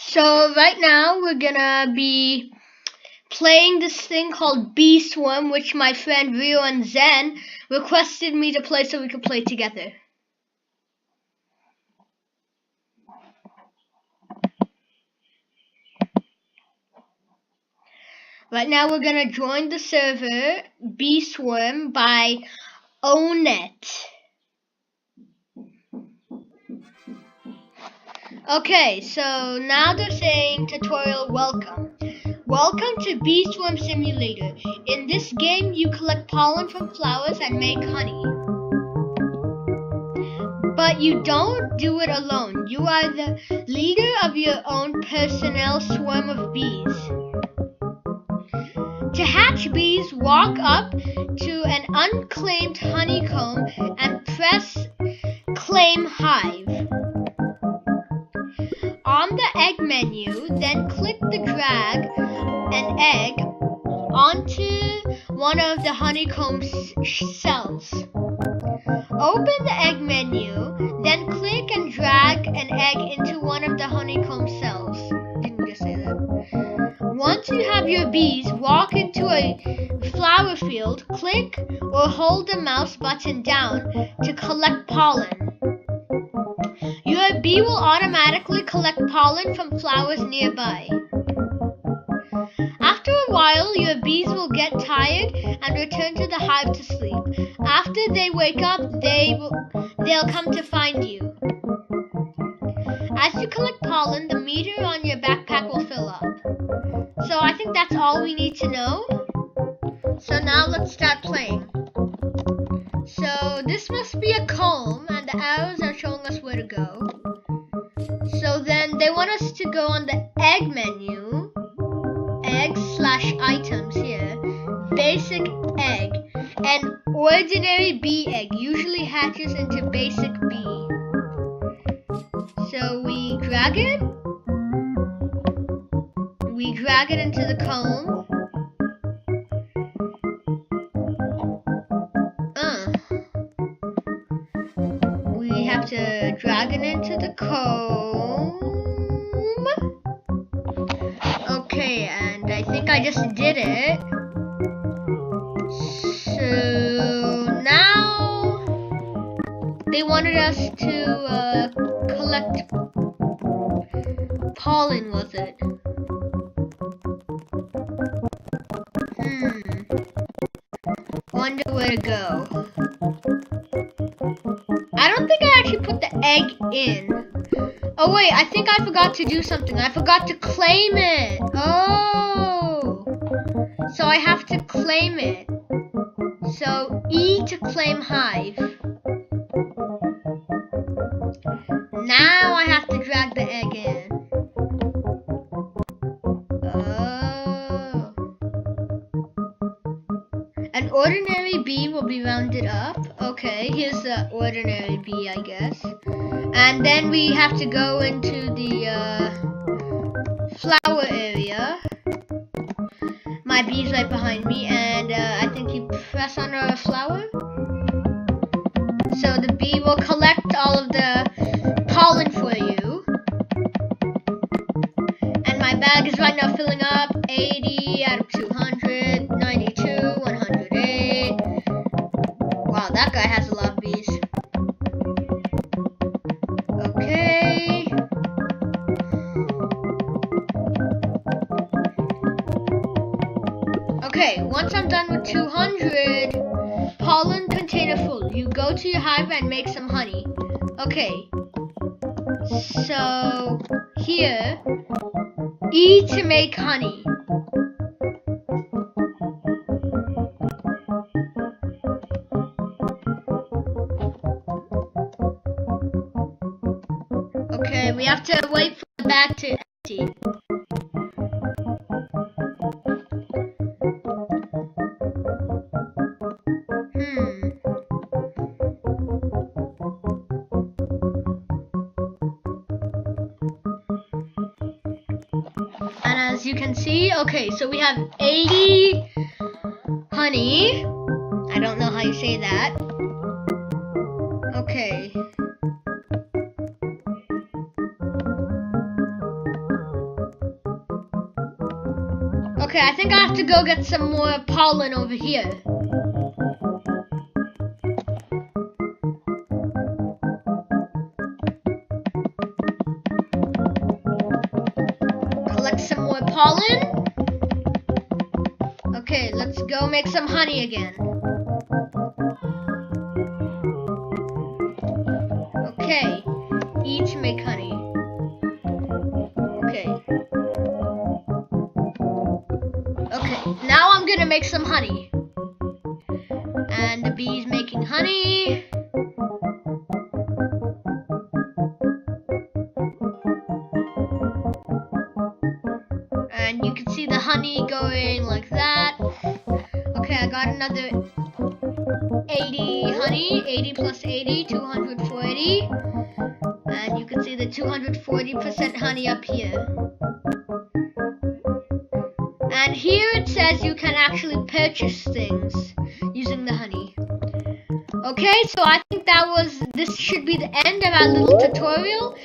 So right now we're gonna be playing this thing called Bee Swarm, which my friend Rio and Zen requested me to play so we could play together. Right now we're gonna join the server Bee Swarm by Onet. Okay, so now they're saying tutorial welcome. Welcome to Bee Swarm Simulator. In this game, you collect pollen from flowers and make honey. But you don't do it alone. You are the leader of your own personnel swarm of bees. To hatch bees, walk up to an unclaimed honeycomb and press Claim Hive. On the egg menu, then click the drag an egg onto one of the honeycomb cells. Open the egg menu, then click and drag an egg into one of the honeycomb cells. Didn't just say that. Once you have your bees, walk into a flower field, click or hold the mouse button down to collect pollen. Your bee will automatically collect pollen from flowers nearby. After a while, your bees will get tired and return to the hive to sleep. After they wake up, they'll come to find you. As you collect pollen, the meter on your backpack will fill up. So I think that's all we need to know. So now let's start playing. So this must be a comb, and the arrows are showing us where to go. So then they want us to go on the egg menu, egg/items here, basic egg, and ordinary bee egg usually hatches into basic bee. So we drag it into the comb. We have to drag it into the comb. Okay, and I think I just did it. So now they wanted us to collect pollen, was it? Wonder where to go. I don't think I actually put the egg in. Oh wait, I think I forgot to do something. I forgot to claim it. Oh! So I have to claim it. So E to claim hive. Now I have to drag the egg in. Oh. An ordinary bee will be rounded up. Okay, here's the ordinary bee, I guess. And then we have to go into the flower area. My bee's right behind me, and I think you press on a flower. So the bee will collect all of the pollen for you. And my bag is right now filling up. 80 out of 200, 92, 108. Wow, that guy has a lot of bees. Okay. Okay, once I'm done with 200 pollen container full, you go to your hive and make some honey. Okay. So here, E to make honey. Okay, we have to wait for the bag to empty. And as you can see, okay, so we have 80 honey. I don't know how you say that. Okay. Okay, I think I have to go get some more pollen over here. Collect some more pollen. Okay, let's go make some honey again. Okay, E to make honey. Okay. Okay, now I'm gonna make some honey. And the bee's making honey. And you can see the honey going like that. Okay, I got another 80 honey. 80 plus 80, 240. And you can see the 240% honey up here. And here it says you can actually purchase things using the honey. Okay, so I think this should be the end of our little tutorial.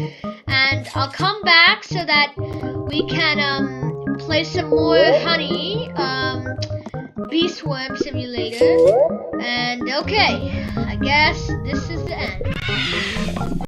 And I'll come back so that we can play some more honey, bee swarm simulator. And okay, I guess this is the end.